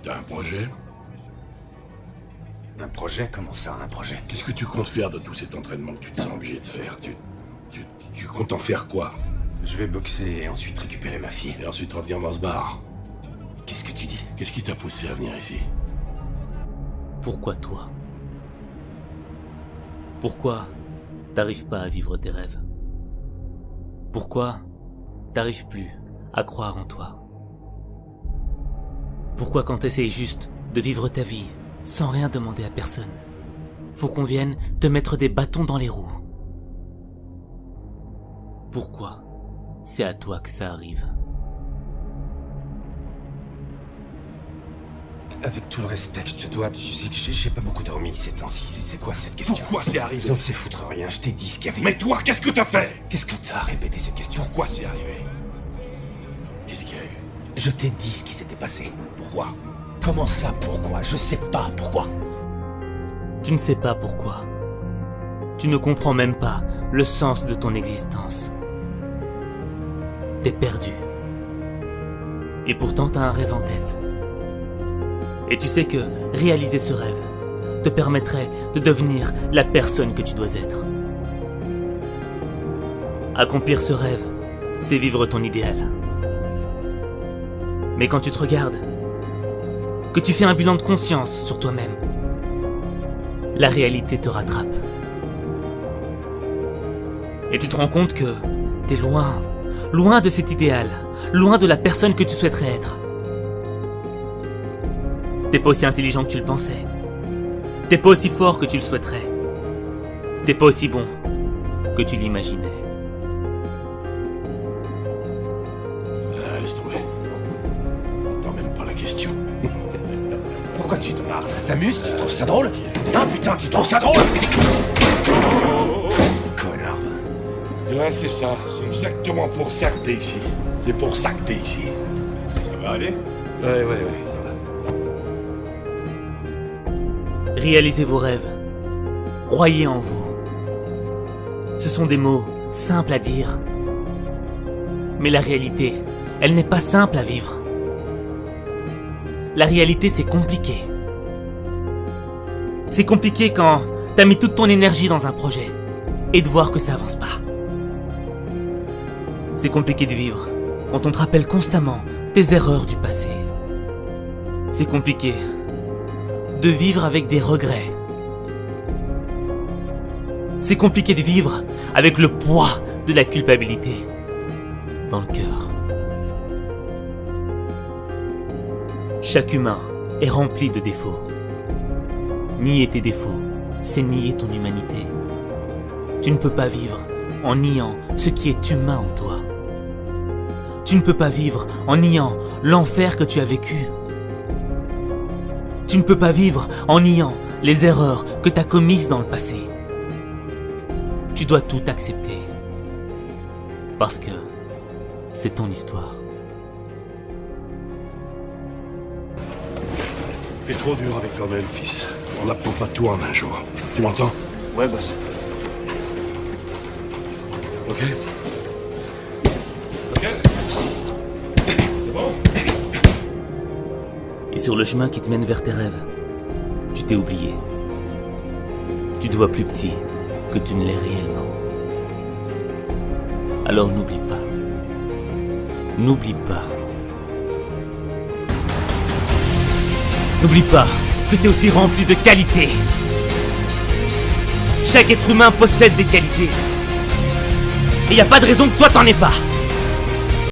T'as un projet? Un projet? Comment ça, un projet? Qu'est-ce que tu comptes faire de tout cet entraînement que tu te sens obligé de faire? Tu comptes en faire quoi? Je vais boxer et ensuite récupérer ma fille. Et ensuite revenir dans ce bar? Qu'est-ce que tu dis? Qu'est-ce qui t'a poussé à venir ici? Pourquoi toi? Pourquoi t'arrives pas à vivre tes rêves? Pourquoi t'arrives plus à croire en toi? Pourquoi quand t'essayes juste de vivre ta vie sans rien demander à personne, faut qu'on vienne te mettre des bâtons dans les roues? Pourquoi c'est à toi que ça arrive? Avec tout le respect que je te dois, tu sais que j'ai pas beaucoup dormi ces temps-ci. C'est quoi cette question? Pourquoi c'est arrivé? J'en sais foutre rien, je t'ai dit ce qu'il y avait. Mais toi, qu'est-ce que t'as fait? Qu'est-ce que t'as répété cette question? Pourquoi c'est arrivé? Qu'est-ce qu'il y a eu? Je t'ai dit ce qui s'était passé. Pourquoi? Comment ça, pourquoi? Je sais pas pourquoi. Tu ne sais pas pourquoi. Tu ne comprends même pas le sens de ton existence. T'es perdu. Et pourtant t'as un rêve en tête. Et tu sais que réaliser ce rêve te permettrait de devenir la personne que tu dois être. Accomplir ce rêve, c'est vivre ton idéal. Mais quand tu te regardes, que tu fais un bilan de conscience sur toi-même, la réalité te rattrape. Et tu te rends compte que t'es loin, loin de cet idéal, loin de la personne que tu souhaiterais être. T'es pas aussi intelligent que tu le pensais. T'es pas aussi fort que tu le souhaiterais. T'es pas aussi bon que tu l'imaginais. Laisse tomber. T'entends même pas la question. Pourquoi tu te marres? Ça t'amuse? Tu trouves ça drôle? Ah putain, tu trouves ça drôle? Connard. Ouais, c'est ça. C'est exactement pour ça que t'es ici. C'est pour ça que t'es ici. Ça va aller? Ouais, ça va. Réalisez vos rêves. Croyez en vous. Ce sont des mots simples à dire. Mais la réalité, elle n'est pas simple à vivre. La réalité, c'est compliqué. C'est compliqué quand t'as mis toute ton énergie dans un projet et de voir que ça avance pas. C'est compliqué de vivre quand on te rappelle constamment tes erreurs du passé. C'est compliqué de vivre avec des regrets. C'est compliqué de vivre avec le poids de la culpabilité dans le cœur. Chaque humain est rempli de défauts. Nier tes défauts, c'est nier ton humanité. Tu ne peux pas vivre en niant ce qui est humain en toi. Tu ne peux pas vivre en niant l'enfer que tu as vécu. Tu ne peux pas vivre en niant les erreurs que tu as commises dans le passé. Tu dois tout accepter. Parce que c'est ton histoire. T'es trop dur avec toi-même, fils. On n'apprend pas tout en un jour. Tu m'entends? Ouais, boss. Ok? C'est bon? Et sur le chemin qui te mène vers tes rêves, tu t'es oublié. Tu te vois plus petit que tu ne l'es réellement. Alors n'oublie pas. N'oublie pas. N'oublie pas que t'es aussi rempli de qualités. Chaque être humain possède des qualités. Et y a pas de raison que toi t'en aies pas.